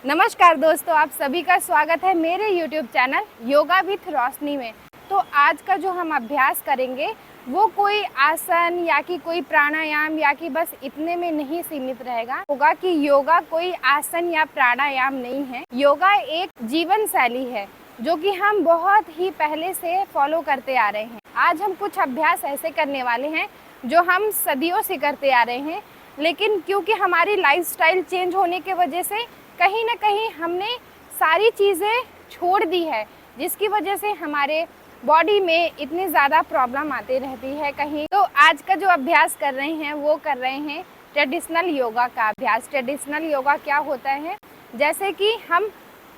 नमस्कार दोस्तों, आप सभी का स्वागत है मेरे YouTube चैनल योगा विथ रोशनी में। तो आज का जो हम अभ्यास करेंगे वो कोई आसन या कि कोई प्राणायाम या कि बस इतने में नहीं सीमित रहेगा। होगा कि योगा कोई आसन या प्राणायाम नहीं है। योगा एक जीवन शैली है जो कि हम बहुत ही पहले से फॉलो करते आ रहे हैं। आज हम कुछ अभ्यास ऐसे करने वाले हैं जो हम सदियों से करते आ रहे हैं, लेकिन क्योंकि हमारी लाइफस्टाइल चेंज होने की वजह से कहीं ना कहीं हमने सारी चीज़ें छोड़ दी है, जिसकी वजह से हमारे बॉडी में इतनी ज़्यादा प्रॉब्लम आती रहती है कहीं। तो आज का जो अभ्यास कर रहे हैं वो कर रहे हैं ट्रेडिशनल योगा का अभ्यास। ट्रेडिशनल योगा क्या होता है, जैसे कि हम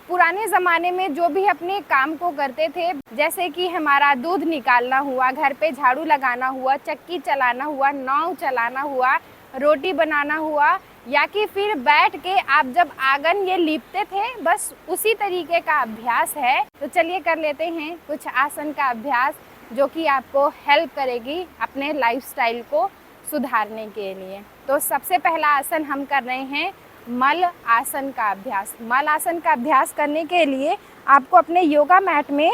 पुराने ज़माने में जो भी अपने काम को करते थे, जैसे कि हमारा दूध निकालना हुआ, घर पे झाड़ू लगाना हुआ, चक्की चलाना हुआ, नाव चलाना हुआ, रोटी बनाना हुआ, या कि फिर बैठ के आप जब आंगन ये लीपते थे, बस उसी तरीके का अभ्यास है। तो चलिए कर लेते हैं कुछ आसन का अभ्यास जो कि आपको हेल्प करेगी अपने लाइफस्टाइल को सुधारने के लिए। तो सबसे पहला आसन हम कर रहे हैं मल आसन का अभ्यास। मल आसन का अभ्यास करने के लिए आपको अपने योगा मैट में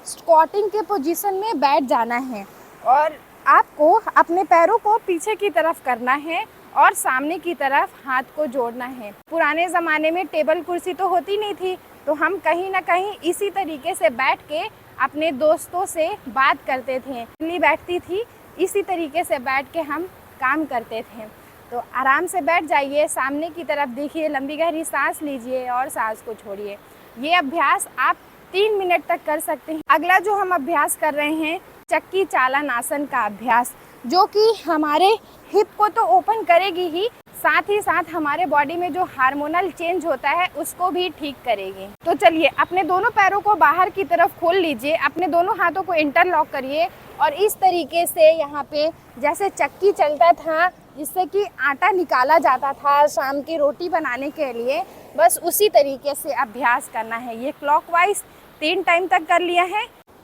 स्क्वाटिंग के पोजीशन में बैठ जाना है और आपको अपने पैरों को पीछे की तरफ करना है और सामने की तरफ हाथ को जोड़ना है। पुराने ज़माने में टेबल कुर्सी तो होती नहीं थी, तो हम कहीं ना कहीं इसी तरीके से बैठ के अपने दोस्तों से बात करते थे। फैमिली बैठती थी, इसी तरीके से बैठ के हम काम करते थे। तो आराम से बैठ जाइए, सामने की तरफ देखिए, लंबी गहरी सांस लीजिए और सांस को छोड़िए। ये अभ्यास आप 3 मिनट तक कर सकते हैं। अगला जो हम अभ्यास कर रहे हैं चक्की चालन आसन का अभ्यास, जो कि हमारे हिप को तो ओपन करेगी ही, साथ ही साथ हमारे बॉडी में जो हार्मोनल चेंज होता है उसको भी ठीक करेगी। तो चलिए अपने दोनों पैरों को बाहर की तरफ खोल लीजिए, अपने दोनों हाथों को इंटरलॉक करिए और इस तरीके से यहाँ पे जैसे चक्की चलता था जिससे कि आटा निकाला जाता था शाम की रोटी बनाने के लिए, बस उसी तरीके से अभ्यास करना है। ये क्लॉकवाइज 3 टाइम तक कर लिया है।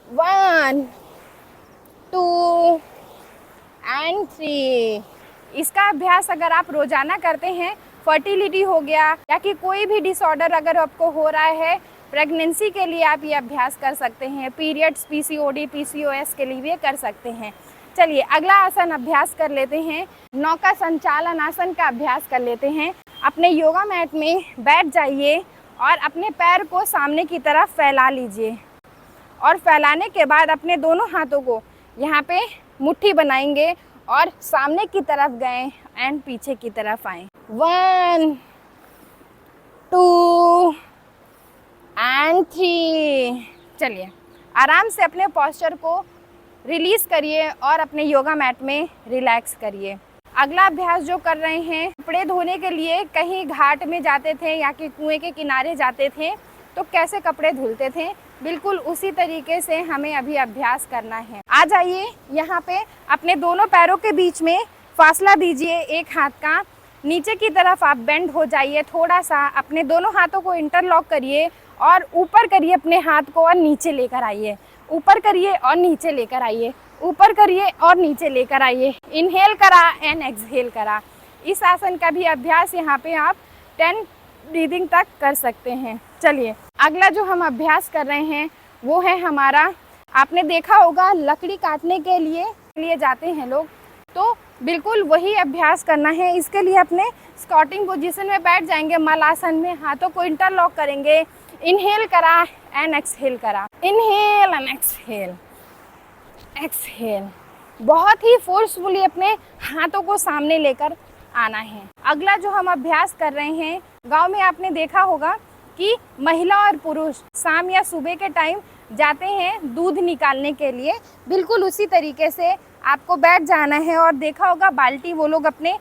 1 2 एंड 3। इसका अभ्यास अगर आप रोजाना करते हैं, फर्टिलिटी हो गया या कि कोई भी डिसऑर्डर अगर आपको हो रहा है, प्रेगनेंसी के लिए आप ये अभ्यास कर सकते हैं। पीरियड्स, पीसीओडी, पीसीओएस के लिए भी कर सकते हैं। चलिए अगला आसन अभ्यास कर लेते हैं। नौका संचालन आसन का अभ्यास कर लेते हैं। अपने योगा मैट में बैठ जाइए और अपने पैर को सामने की तरफ फैला लीजिए और फैलाने के बाद अपने दोनों हाथों को यहाँ पे मुट्ठी बनाएंगे और सामने की तरफ गए एंड पीछे की तरफ आए। 1 2 एंड 3। चलिए आराम से अपने पोस्चर को रिलीज करिए और अपने योगा मैट में रिलैक्स करिए। अगला अभ्यास जो कर रहे हैं, कपड़े धोने के लिए कहीं घाट में जाते थे या कि कुएं के किनारे जाते थे तो कैसे कपड़े धुलते थे, बिल्कुल उसी तरीके से हमें अभी अभ्यास करना है। आ जाइए यहाँ पे, अपने दोनों पैरों के बीच में फासला दीजिए एक हाथ का, नीचे की तरफ आप बेंड हो जाइए थोड़ा सा, अपने दोनों हाथों को इंटरलॉक करिए और ऊपर करिए अपने हाथ को और नीचे लेकर आइए, ऊपर करिए और नीचे लेकर आइए, ऊपर करिए और नीचे लेकर आइए। इनहेल करा एंड एक्सहेल करा। इस आसन का भी अभ्यास यहाँ पे आप 10 ब्रीदिंग तक कर सकते हैं। चलिए अगला जो हम अभ्यास कर रहे हैं वो है हमारा, आपने देखा होगा लकड़ी काटने के लिए जाते हैं लोग, तो बिल्कुल वही अभ्यास करना है। इसके लिए अपने स्क्वाटिंग पोजीशन में बैठ जाएंगे, मल आसन में हाथों को इंटरलॉक करेंगे। इनहेल करा एंड एक्सहेल करा, इनहेल एंड एक्सहेल, एक्सहेल। बहुत ही फोर्सफुली अपने हाथों को सामने लेकर आना है। अगला जो हम अभ्यास कर रहे हैं, गांव में आपने देखा होगा कि महिला और पुरुष शाम या सुबह के टाइम जाते हैं दूध निकालने के लिए, बिल्कुल उसी तरीके से आपको बैठ जाना है और देखा होगा बाल्टी वो लोग अपने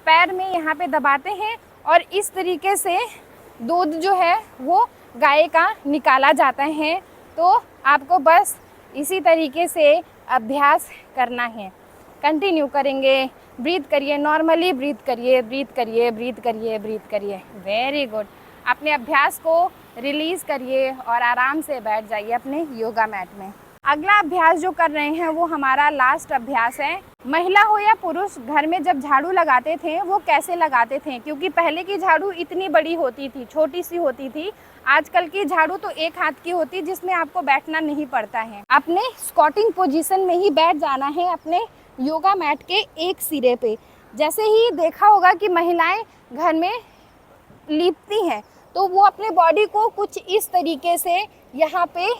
पैर में यहाँ पे दबाते हैं और इस तरीके से दूध जो है वो गाय का निकाला जाता है। तो आपको बस इसी तरीके से अभ्यास करना है। कंटिन्यू करेंगे, ब्रीथ करिए, नॉर्मली ब्रीथ करिए, ब्रीथ करिए, ब्रीथ करिए, ब्रीथ करिए। Very good. अपने अभ्यास को रिलीज़ करिए और आराम से बैठ जाइए अपने योगा मैट में। अगला अभ्यास जो कर रहे हैं वो हमारा लास्ट अभ्यास है। महिला हो या पुरुष घर में जब झाड़ू लगाते थे वो कैसे लगाते थे, क्योंकि पहले की झाड़ू इतनी बड़ी होती थी, छोटी सी होती थी। आजकल की झाड़ू तो एक हाथ की होती, जिसमें आपको बैठना नहीं पड़ता है। अपने स्क्वाटिंग पोजीशन में ही बैठ जाना है अपने योगा मैट के एक सिरे पे। जैसे ही देखा होगा कि महिलाएं घर में लीपती हैं तो वो अपने बॉडी को कुछ इस तरीके से यहाँ पे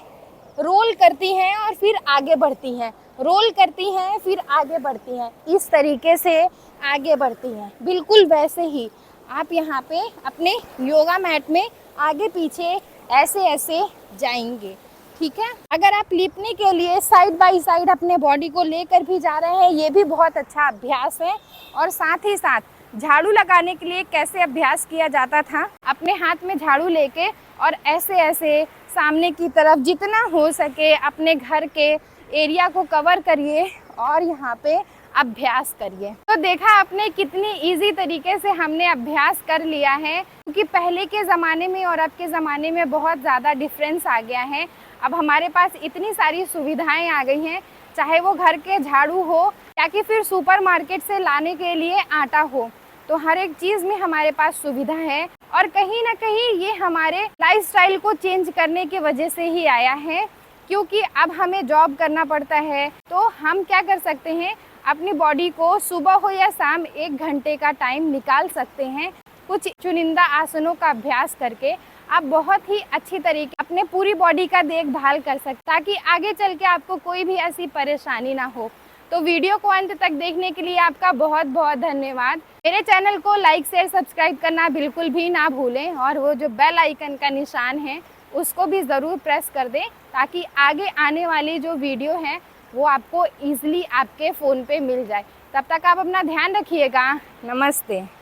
रोल करती हैं और फिर आगे बढ़ती हैं, रोल करती हैं फिर आगे बढ़ती हैं, इस तरीके से आगे बढ़ती हैं। बिल्कुल वैसे ही आप यहाँ पे अपने योगा मैट में आगे पीछे ऐसे ऐसे जाएंगे, ठीक है। अगर आप लिपने के लिए साइड बाय साइड अपने बॉडी को लेकर भी जा रहे हैं, ये भी बहुत अच्छा अभ्यास है। और साथ ही साथ झाड़ू लगाने के लिए कैसे अभ्यास किया जाता था, अपने हाथ में झाड़ू लेके और ऐसे ऐसे सामने की तरफ जितना हो सके अपने घर के एरिया को कवर करिए और यहाँ पे अभ्यास करिए। तो देखा आपने कितनी इजी तरीके से हमने अभ्यास कर लिया है, क्योंकि पहले के ज़माने में और अब के ज़माने में बहुत ज़्यादा डिफरेंस आ गया है। अब हमारे पास इतनी सारी सुविधाएं आ गई हैं, चाहे वो घर के झाड़ू हो या कि फिर सुपरमार्केट से लाने के लिए आटा हो, तो हर एक चीज़ में हमारे पास सुविधा है। और कहीं ना कहीं ये हमारे लाइफस्टाइल को चेंज करने की वजह से ही आया है, क्योंकि अब हमें जॉब करना पड़ता है। तो हम क्या कर सकते हैं, अपनी बॉडी को सुबह हो या शाम 1 घंटे का टाइम निकाल सकते हैं। कुछ चुनिंदा आसनों का अभ्यास करके आप बहुत ही अच्छी तरीके अपने पूरी बॉडी का देखभाल कर सकते, ताकि आगे चल के आपको कोई भी ऐसी परेशानी ना हो। तो वीडियो को अंत तक देखने के लिए आपका बहुत बहुत धन्यवाद। मेरे चैनल को लाइक शेयर सब्सक्राइब करना बिल्कुल भी ना भूलें, और वो जो बेल आइकन का निशान है उसको भी ज़रूर प्रेस कर दें, ताकि आगे आने वाली जो वीडियो है वो आपको ईजिली आपके फ़ोन पे मिल जाए। तब तक आप अपना ध्यान रखिएगा। नमस्ते।